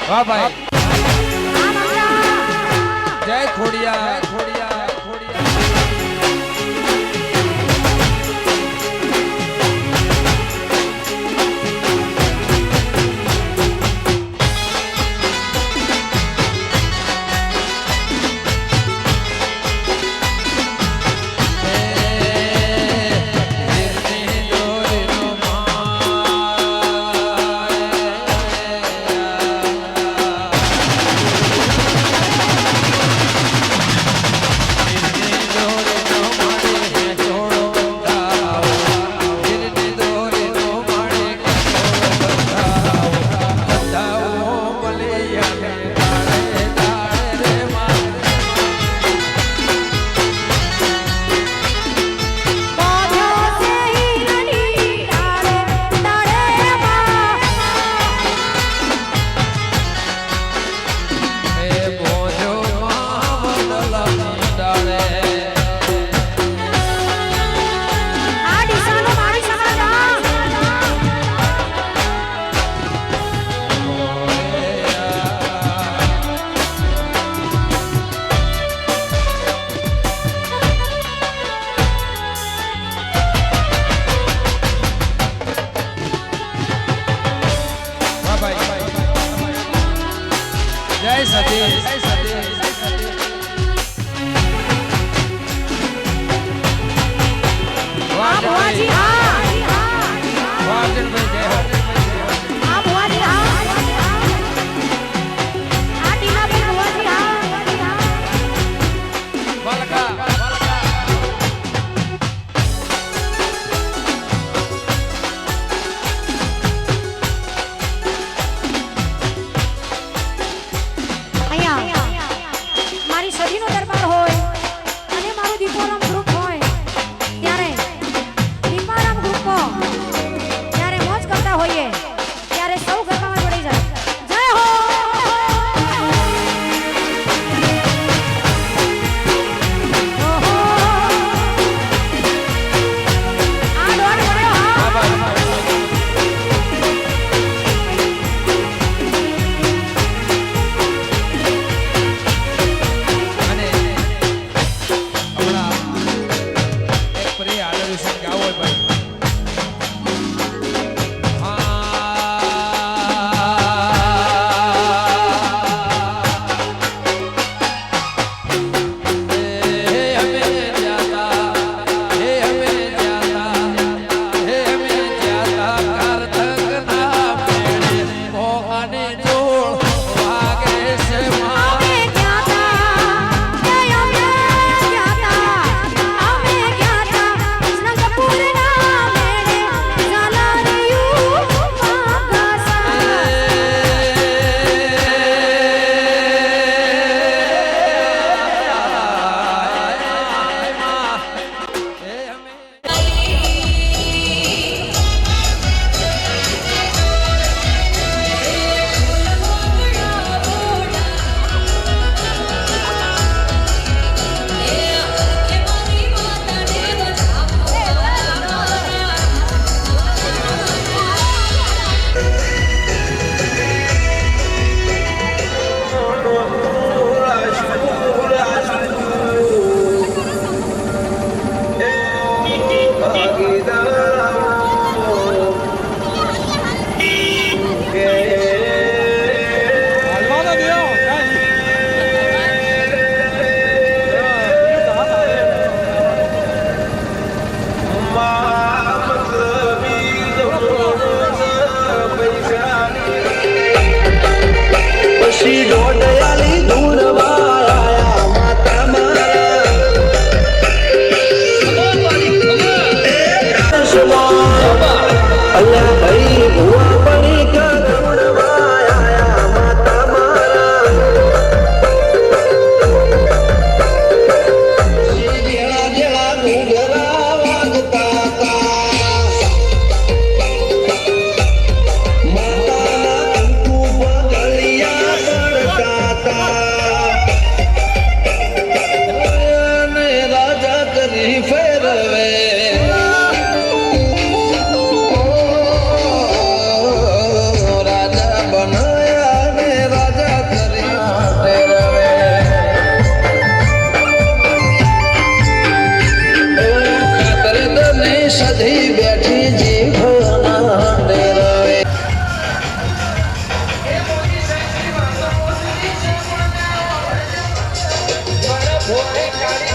વાહ ભાઈ જય ખોડિયા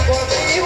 અંબાજી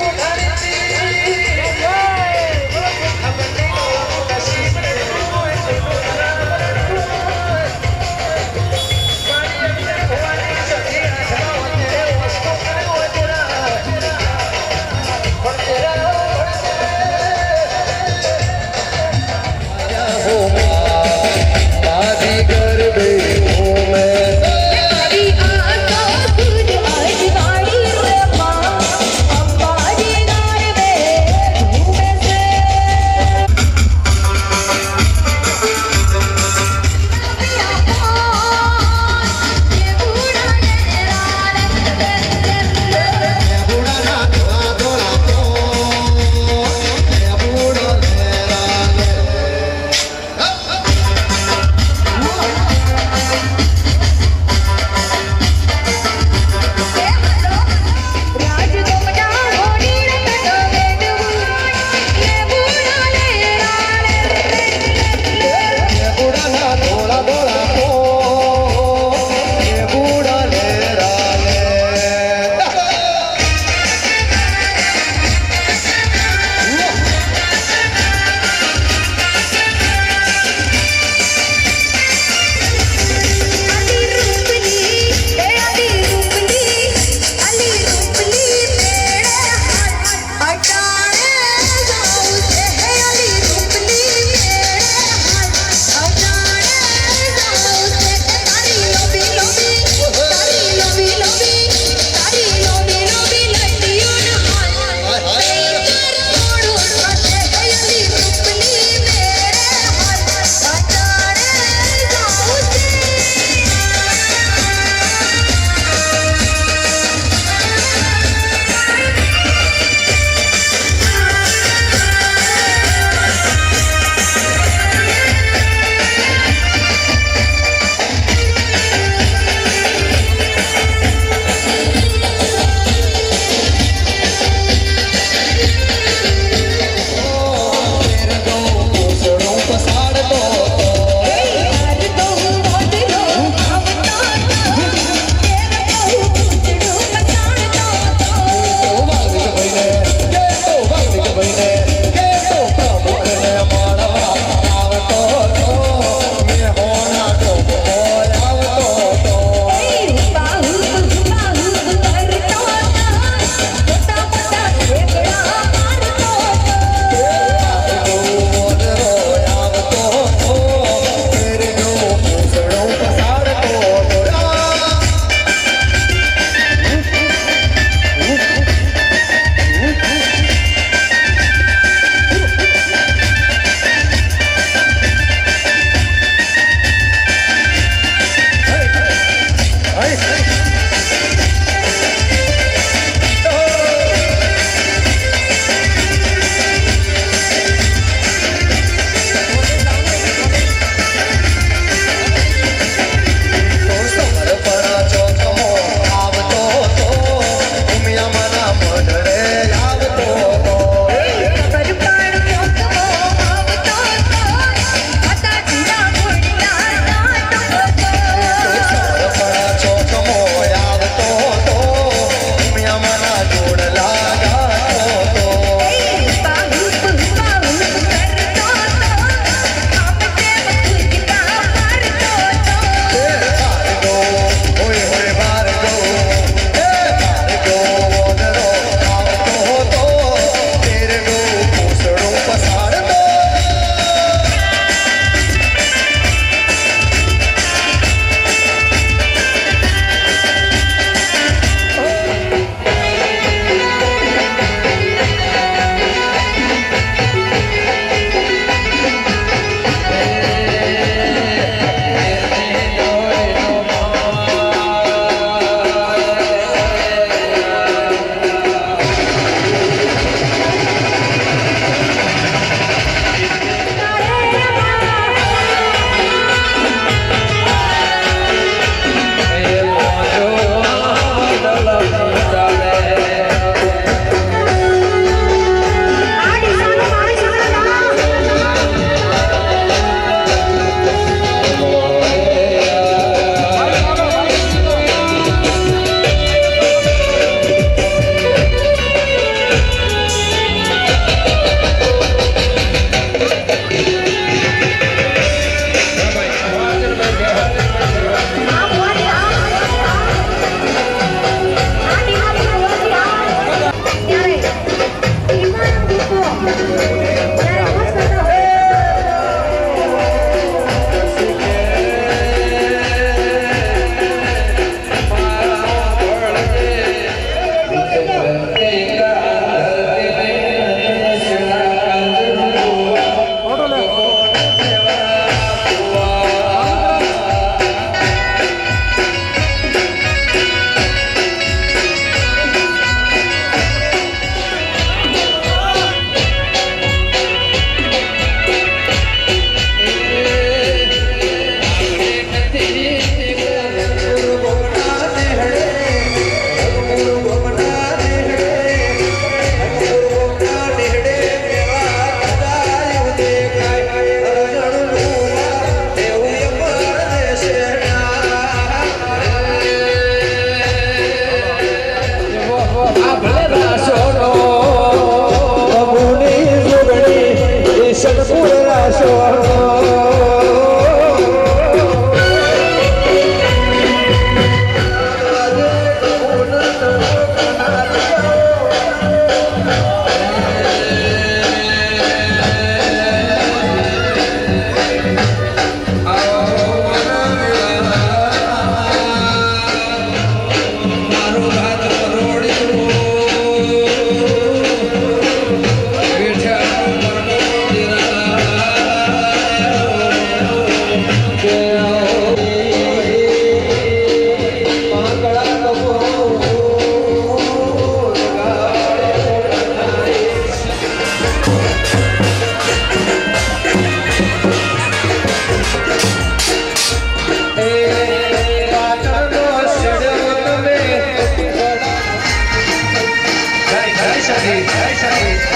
સખી જય સખી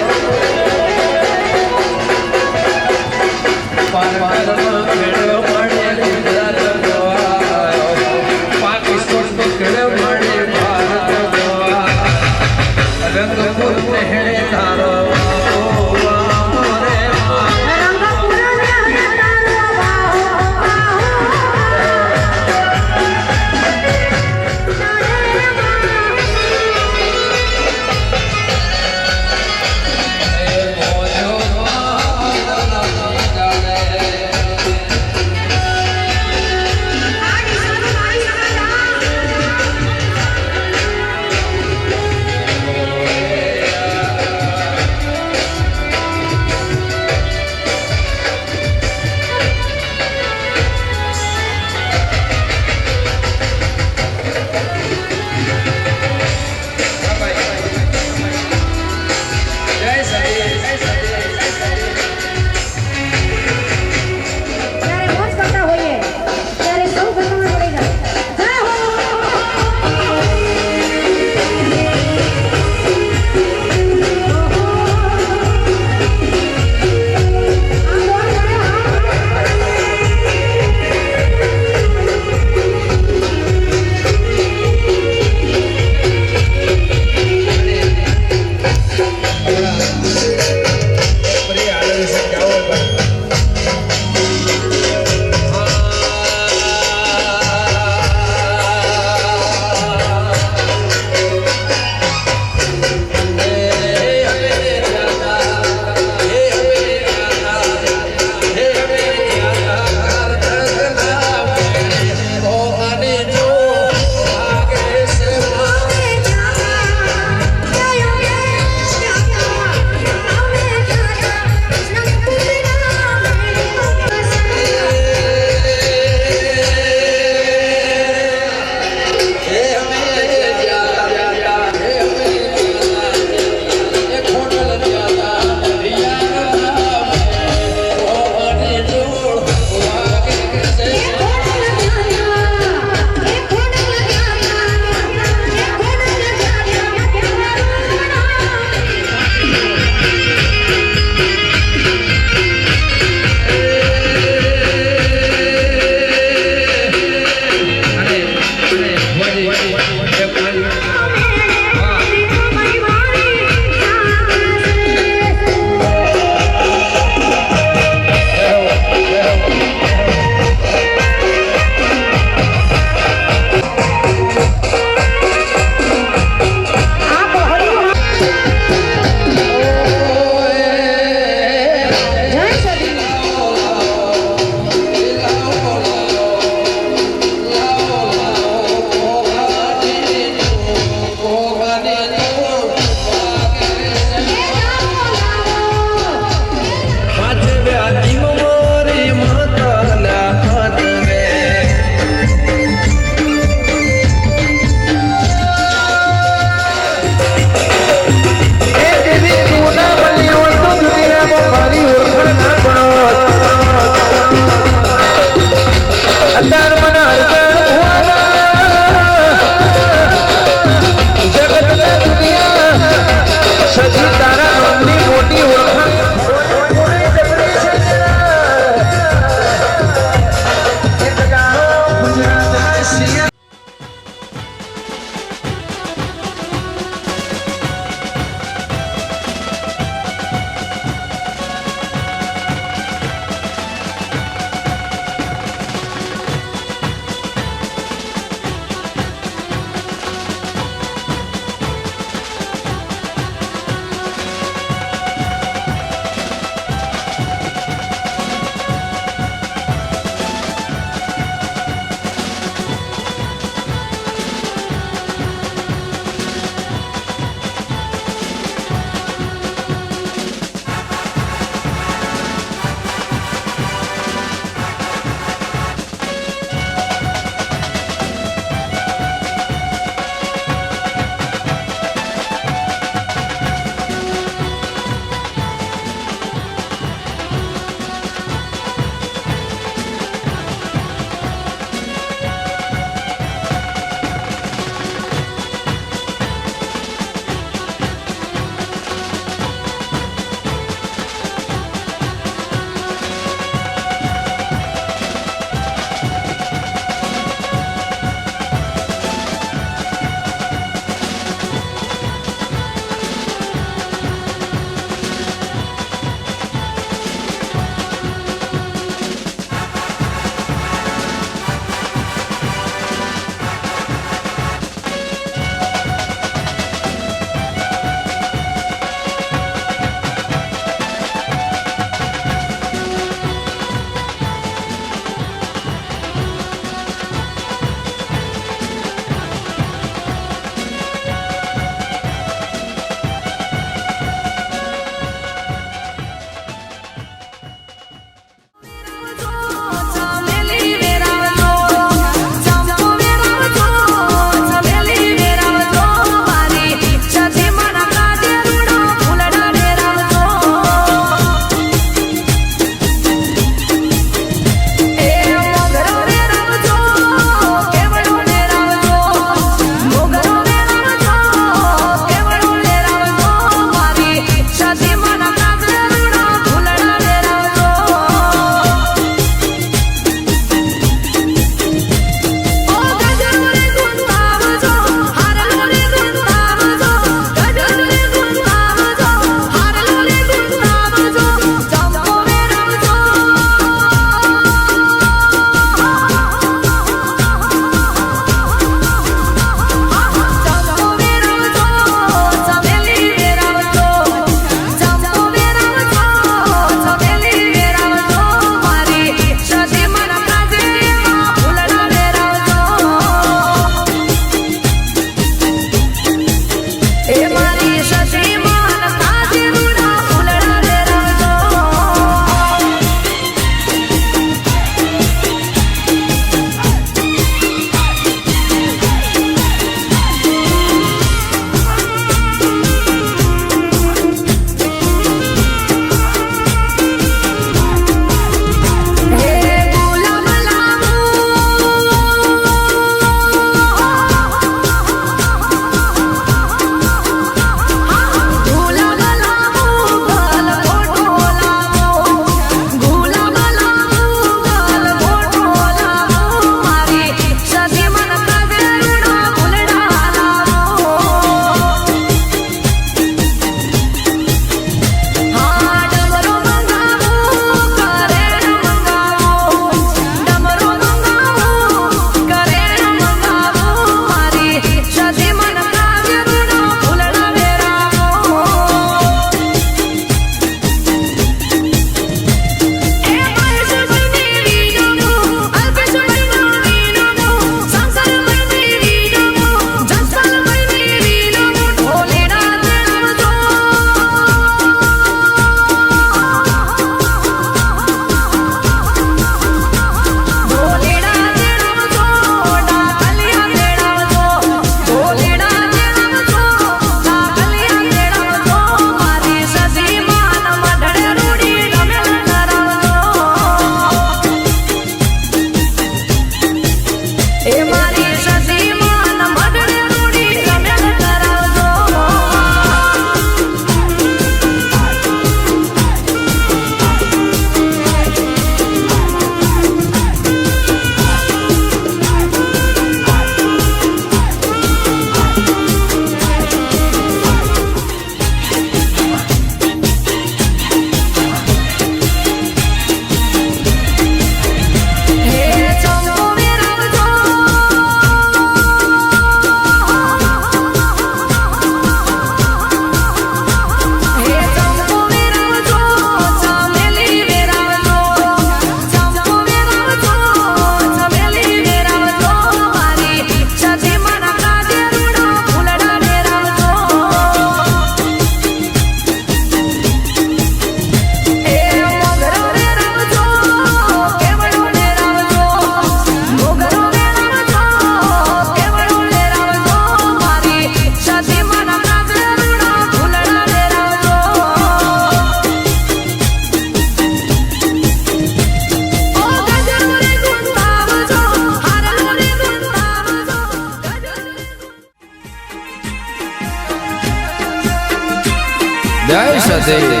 જય સતી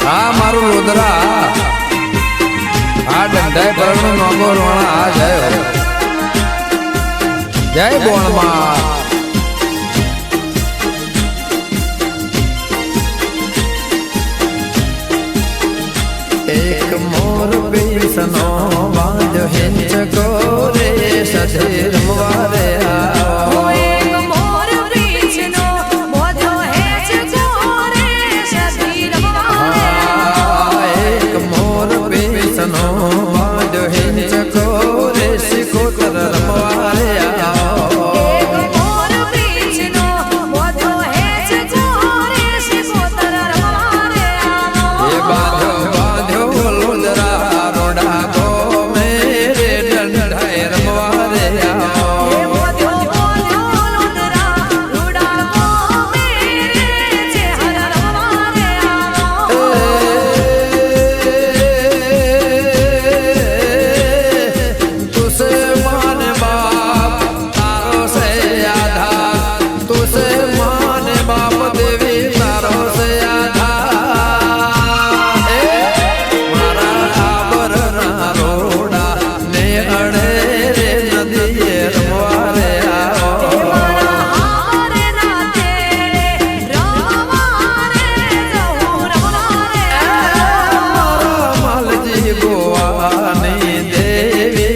આ મારું રુદ્રા આ ડંડાઈ પરણો નોગો રોણા આ જય બોણમાં એક મોર પીસનો બાંધો હિંચકો રે સતી રમવા રે આવો એક મોર પીછનો મોજો હેચકો રે સતી રમવા રે આવો એક મોર પીસનો બાંધો હિંચકો રે સિકોતર રમવા રે આવો એક મોર પીછનો મોજો હેચકો રે સિકોતર રમવા રે આવો એ બાંધો લુદરા રોડા કો મેરે ડંડાઈ રમવા રે આવો એ મોજો લુદરા રૂડા કો મેરે ચહેરા રમવા રે આવો तुसे मान बाप तारो से आधार तुसे मान बाप देवी तारो से आधार मारा आबर रोड़ा ने अड़े रे नदी रमवा रे आओ મારા હારે નાતે રમવા રે જવું રમવા રે मालजी गोवानी देवी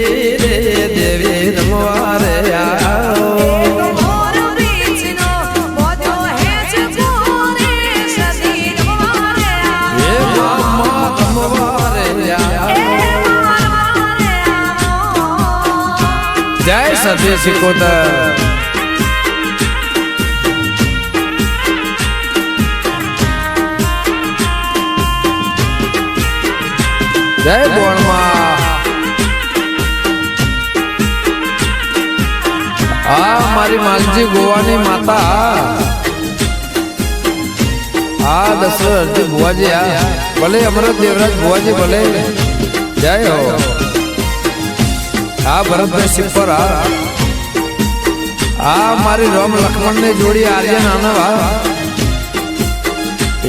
रे देवी रमवा रे आओ મોર પીછનો મોજો હેચકો રે સતી રમવા રે ये मामा रमवा रे आओ जय सती सिकोतर जय बोणમાં આ મારી માલજી ગોવાની માતા આ દશરથજી ભુવાજી આ ભલે અમરત દેવરાજ ભુવાજી ભલે જય હો આ ભરતભાઈ સિપ્પર આ મારી રામ લક્ષ્મણ ને જોડી આર્યન આનવા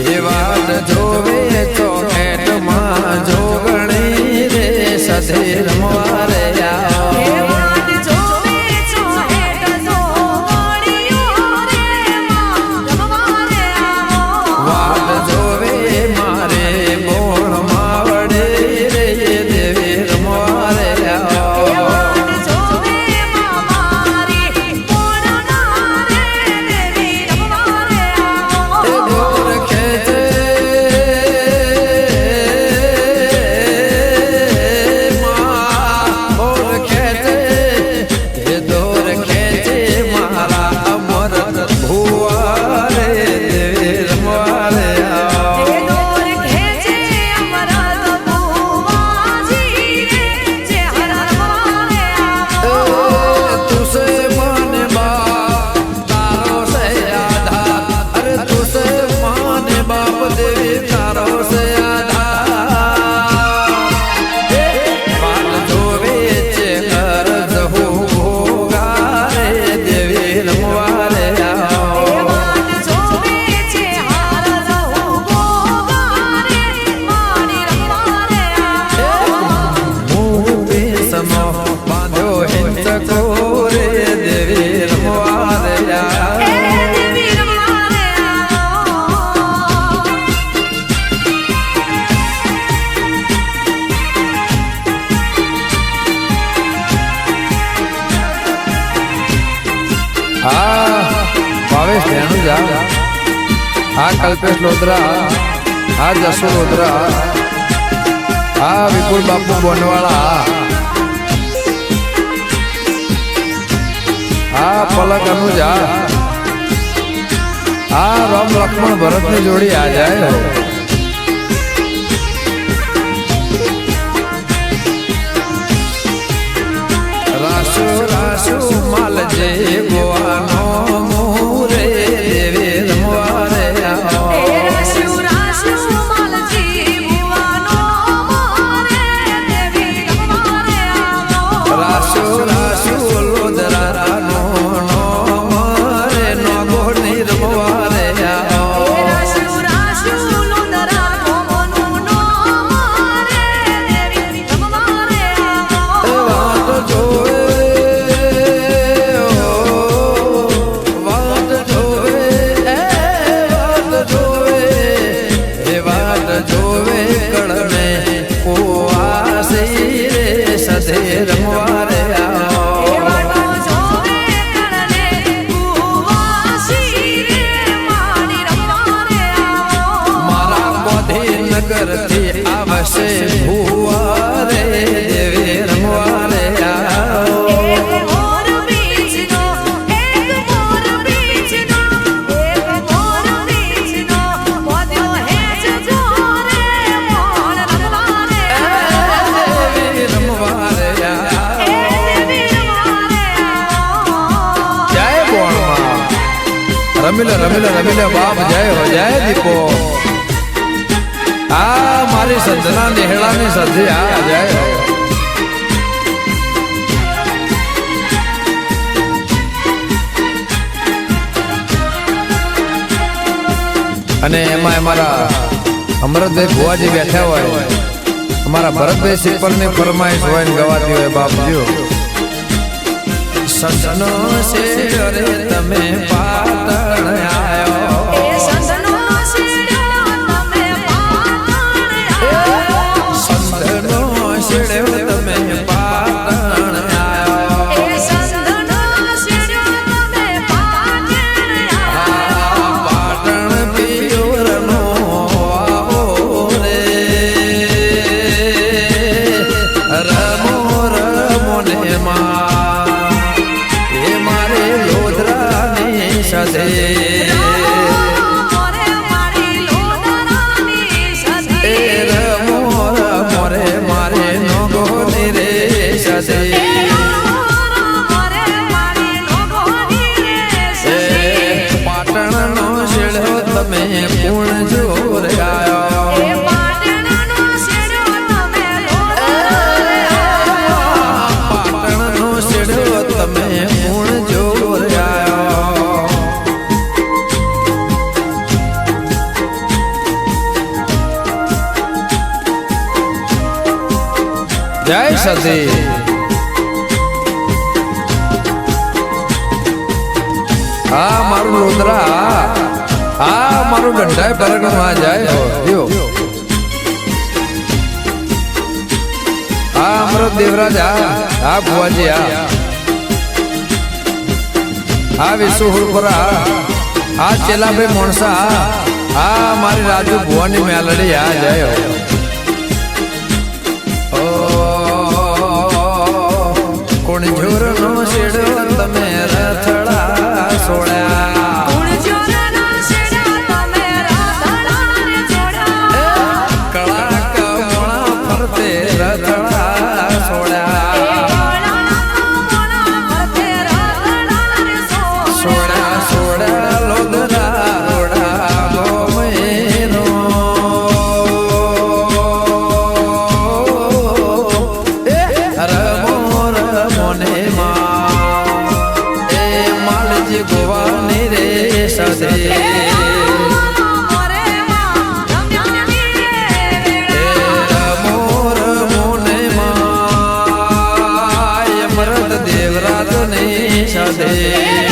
એ વાત જોવે ચોકેટ માં જોગણી રે સધે રમવા રે આવો એ વાત જોવે છો હેટ જો ગણિયો રે માં રમવા રે આવો વાત જોવે મારે બોણ માવડે રે દેવી રમવા રે એ આવો વાત જોવે મારી પોણના રે દેવી રમવા રે આવો દોર ખેંચે માં દોર ખેંચે એ દોર ખેંચે મારા અમર ભુવા રે દેવી રમવા રે આવો એ દોર ખેંચે અમરત બુવાજી રે ચહેરા રમવા રે આવો तुसे मान बाप तारो से आधार अरे तुसे मान बाप देवी तारो से आधार बाल जोवे चेहर जहू भोगा रे देवी रमवा रे એ आओ વાત જોવે છે હાર જવું ગોવારે મારી રમવા રે આવો मुंह पे समो बांधो हिंचको रे देवी रमवा रे એ आओ દેવી રમવા રે આવો આ ભાવેશ ધેનુજા આ કલ્પેશ લોધરા આ જસુ લોધરા આ વિપુલ બાપુ બોનવાળા આ પલક અનુજા આ રામ લક્ષ્મણ ભરત ની જોડી આ જાય રાશુ રાશુ માલજે ગોવાનો મોરે દેવી રમવા રે આવો એ રાશુ રાશુ માલજી બુવાનો મારે દેવી રમવા રે આવો રાશુ રાશુ લોદરા નો નો મારે નો ગોની રમવા રે આવો એ રાશુ નગર થી આવશે ભુવા રે દેવી રમવા રે આવો એક મોર બીજનો એક મોર બીજનો એક મોર બીજનો બોલ્યો હેજ જોરે મોણ રમવા રે દેવી રમવા રે આવો એ દેવી રમવા રે જય બોણમાં રમીલો બાપ જય હો જય દીપો આ મારી સંતના નેહળાની સધી આ જય હો અને એમાં અમારા અમરતભાઈ ભુવાજી બેઠા હોય અમારા ભરતભાઈ સિપલની ફરમાઈશ હોય ને ગવાતી હોય બાપજીઓ સજનો છે રે તમે પાટણ આયો એ સંતનો શેડ્યો તમે પાટણ આયો સંતનો શેડ્યો તમે પાટણ આયો એ સંતનો શેડ્યો તમે પાટણ આયો પાટણ પિયોરનો આવો રે રમો રમો ને માં એ મારે લોધરાની સદે મોરે મારી લોધરાની સદી એ રમો રમો રે મારે નોગોની રે સદે મોરે મારી લોગોની રે એ પાટણનો શેડો તમે પૂર્ણ જોર ગાયો એ પાટણનો શેડ્યો તમે લોધરાની પાટણનો શેડો તમે પૂર્ણ જોર ગાયો જય સતી આ મારું લોદરા આ મારું ગંઢાઈ પરગમાં જાય હો જો આ અમૃત દેવરાજ આ ભુવાજી આ વિશુ હુરપરા આ ચેલાભાઈ મોણસા આ મારી રાજુ ભુવાની મેલડી આ જાય હો કોણ જોરનો શેડો તમે રથડા સોળ્યા ગુણજોરના શેડ્યા તમે રાધડાને જોડ્યા કળા કમળા ફરતે રથડા સોળ્યા સોળ્યા સોળ્યા લોદરા રોડા ગોમેરો રમો રમો ને માં એ માલજી ગોવાની રે સદે રમો રમો ને માં અમરત દેવરાજ ને સદે